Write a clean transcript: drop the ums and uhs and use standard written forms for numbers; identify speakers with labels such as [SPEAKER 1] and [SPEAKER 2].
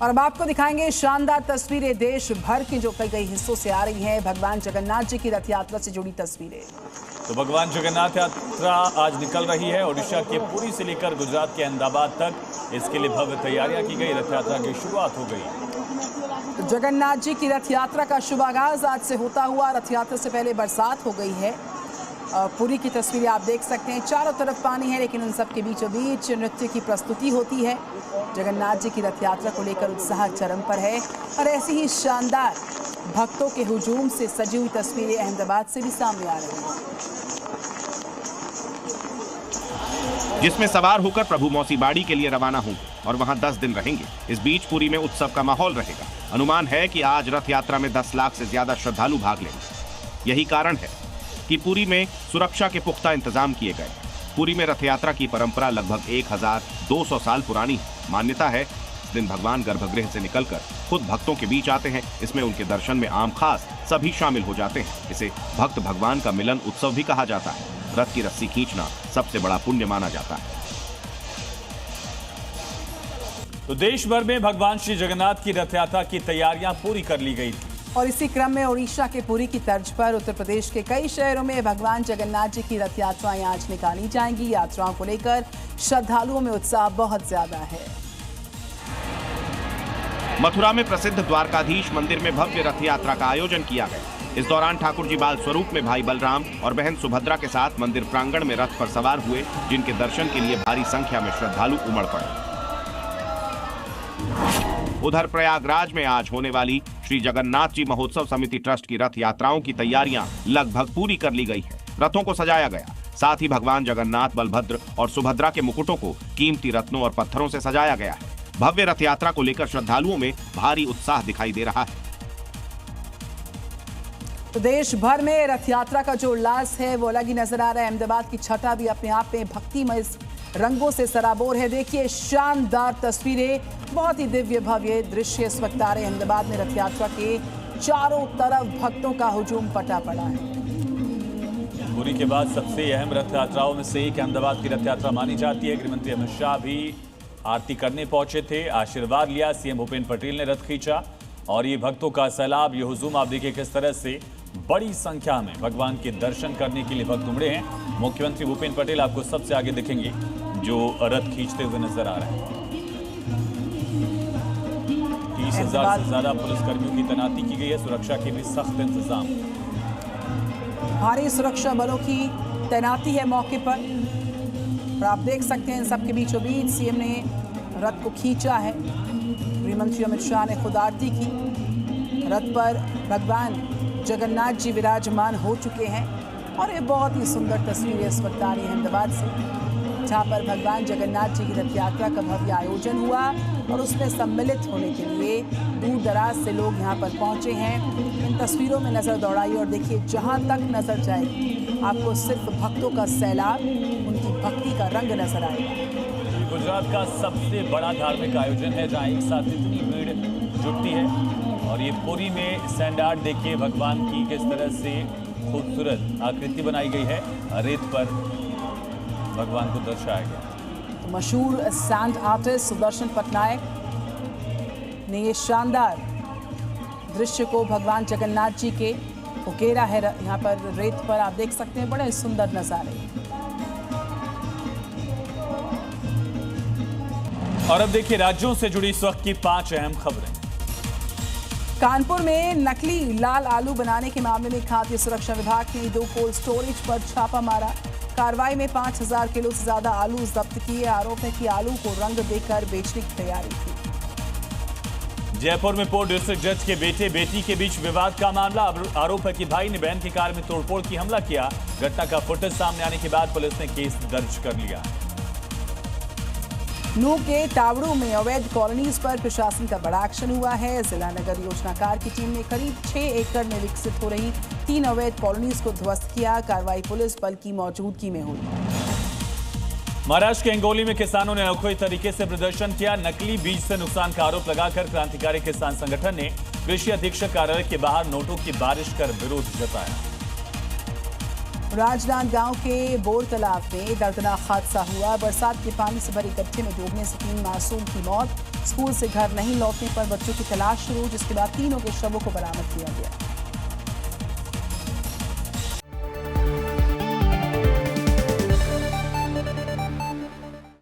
[SPEAKER 1] और अब आपको दिखाएंगे शानदार तस्वीरें देश भर की जो कई हिस्सों से आ रही हैं। भगवान जगन्नाथ जी की रथ यात्रा से जुड़ी तस्वीरें।
[SPEAKER 2] तो भगवान जगन्नाथ यात्रा आज निकल रही है। ओडिशा के पुरी से लेकर गुजरात के अहमदाबाद तक इसके लिए भव्य तैयारियां की गई। रथ यात्रा की शुरुआत हो गई।
[SPEAKER 1] तो जगन्नाथ जी की रथ यात्रा का शुभागाज आज से होता हुआ। रथ यात्रा से पहले बरसात हो गई है। पुरी की तस्वीरें आप देख सकते हैं, चारों तरफ पानी है, लेकिन उन सब के बीचों बीच नृत्य की प्रस्तुति होती है। जगन्नाथ जी की रथ यात्रा को लेकर उत्साह चरम पर है और ऐसी ही शानदार भक्तों के हुजूम से सजी हुई तस्वीरें अहमदाबाद से भी सामने आ रही हैं,
[SPEAKER 3] जिसमें सवार होकर प्रभु मौसीबाड़ी के लिए रवाना होंगे और वहां 10 दिन रहेंगे। इस बीच पुरी में उत्सव का माहौल रहेगा। अनुमान है कि आज रथ यात्रा में 10 लाख से ज्यादा श्रद्धालु भाग लेंगे। यही कारण है कि पुरी में सुरक्षा के पुख्ता इंतजाम किए गए। पुरी में रथ यात्रा की परंपरा लगभग 1200 साल पुरानी है। मान्यता है इस दिन भगवान गर्भगृह से निकलकर खुद भक्तों के बीच आते हैं। इसमें उनके दर्शन में आम खास सभी शामिल हो जाते हैं। इसे भक्त भगवान का मिलन उत्सव भी कहा जाता है। रथ की रस्सी खींचना सबसे बड़ा पुण्य माना जाता है।
[SPEAKER 2] तो देश भर में भगवान श्री जगन्नाथ की रथ यात्रा की तैयारियां पूरी कर ली गई थी
[SPEAKER 1] और इसी क्रम में ओडिशा के पुरी की तर्ज पर उत्तर प्रदेश के कई शहरों में भगवान जगन्नाथ जी की रथ यात्राएं आज निकाली जाएंगी। यात्राओं को लेकर श्रद्धालुओं में उत्साह बहुत ज्यादा है।
[SPEAKER 3] मथुरा में प्रसिद्ध द्वारकाधीश मंदिर में भव्य रथ यात्रा का आयोजन किया गया। इस दौरान ठाकुर जी बाल स्वरूप में भाई बलराम और बहन सुभद्रा के साथ मंदिर प्रांगण में रथ पर सवार हुए, जिनके दर्शन के लिए भारी संख्या में श्रद्धालु उमड़ पड़े। उधर प्रयागराज में आज होने वाली श्री जगन्नाथ जी महोत्सव समिति ट्रस्ट की रथ यात्राओं की तैयारियां लगभग पूरी कर ली गई है। रथों को सजाया गया, साथ ही भगवान जगन्नाथ, बलभद्र और सुभद्रा के मुकुटों को कीमती रत्नों और पत्थरों से सजाया गया है। भव्य रथ यात्रा को लेकर श्रद्धालुओं में भारी उत्साह दिखाई दे रहा है।
[SPEAKER 1] तो देश भर में रथ यात्रा का जो उल्लास है वो अलग ही नजर आ रहा है। अहमदाबाद की छटा भी अपने आप में भक्तिमय रंगों से सराबोर है। देखिए शानदार तस्वीरें, बहुत ही दिव्य भव्य दृश्य इस वक्त आ रहे हैं। अहमदाबाद में रथ यात्रा के चारों तरफ भक्तों का हुजूम पटा पड़ा है।
[SPEAKER 2] पुरी के बाद सबसे अहम रथ यात्राओं में से एक अहमदाबाद की रथ यात्रा मानी जाती है। गृहमंत्री अमित शाह भी आरती करने पहुंचे थे, आशीर्वाद लिया। सीएम भूपेन्द्र पटेल ने रथ खींचा और ये भक्तों का सैलाब, ये हुजूम आप देखिए किस तरह से बड़ी संख्या में भगवान के दर्शन करने के लिए भक्त उमड़े हैं। मुख्यमंत्री भूपेन्द्र पटेल आपको सबसे आगे दिखेंगे जो रथ खींचते हुए नजर आ रहे हैं। 30,000 से ज्यादा पुलिसकर्मियों की तैनाती की गई है। सुरक्षा के भी सख्त इंतजाम,
[SPEAKER 1] भारी सुरक्षा बलों की तैनाती है मौके पर। और आप देख सकते हैं सबके बीचों बीच सीएम ने रथ को खींचा है। गृहमंत्री अमित शाह ने खुद आरती की। रथ पर भगवान जगन्नाथ जी विराजमान हो चुके हैं और ये बहुत ही सुंदर तस्वीरें इस वक्त आ रही है अहमदाबाद से, जहाँ पर भगवान जगन्नाथ जी की रथ यात्रा का भव्य आयोजन हुआ और उसमें सम्मिलित होने के लिए दूर दराज से लोग यहाँ पर पहुँचे हैं। इन तस्वीरों में नज़र दौड़ाइए और देखिए जहाँ तक नज़र जाएगी आपको सिर्फ भक्तों का सैलाब, उनकी भक्ति का रंग नजर आएगा।
[SPEAKER 2] गुजरात का सबसे बड़ा धार्मिक आयोजन है जहाँ एक साथ इतनी भीड़ जुटती है। और ये पुरी में सैंड आर्ट देखिए, भगवान की किस तरह से खूबसूरत आकृति बनाई गई है। रेत पर भगवान को दर्शाया गया।
[SPEAKER 1] तो मशहूर सैंड आर्टिस्ट सुदर्शन पटनायक ने ये शानदार दृश्य को भगवान जगन्नाथ जी के उकेरा है। यहाँ पर रेत पर आप देख सकते हैं, बड़े सुंदर नजारे।
[SPEAKER 2] और अब देखिए राज्यों से जुड़ी इस वक्त की 5 अहम खबरें।
[SPEAKER 1] कानपुर में नकली लाल आलू बनाने के मामले में खाद्य सुरक्षा विभाग ने 2 कोल्ड स्टोरेज पर छापा मारा। कार्रवाई में 5,000 किलो से ज्यादा आलू जब्त किए। आरोप है कि आलू को रंग देकर बेचने की तैयारी थी।
[SPEAKER 2] जयपुर में पोर्ट डिस्ट्रिक्ट जज के बेटे-बेटी के बीच विवाद का मामला। आरोप है कि भाई ने बहन की कार में तोड़फोड़ की हमला किया। घटना का फुटेज सामने आने के बाद पुलिस ने केस दर्ज कर लिया।
[SPEAKER 1] नूह के तावड़ू में अवैध कॉलोनीज पर प्रशासन का बड़ा एक्शन हुआ है। जिला नगर योजनाकार की टीम ने करीब 6 एकड़ में विकसित हो रही 3 अवैध कॉलोनीज को ध्वस्त किया। कार्रवाई पुलिस बल की मौजूदगी में हुई।
[SPEAKER 2] महाराष्ट्र के हिंगोली में किसानों ने अनोखे तरीके से प्रदर्शन किया। नकली बीज से नुकसान का आरोप लगाकर क्रांतिकारी किसान संगठन ने कृषि अधीक्षक कार्यालय के बाहर नोटों की बारिश कर विरोध जताया।
[SPEAKER 1] राजनांदगांव के बोर तालाब में दर्दनाक हादसा हुआ। बरसात के पानी से भरे गड्ढे में डूबने से 3 मासूम की मौत। स्कूल से घर नहीं लौटने पर बच्चों की तलाश शुरू, जिसके बाद तीनों के शवों को बरामद किया गया।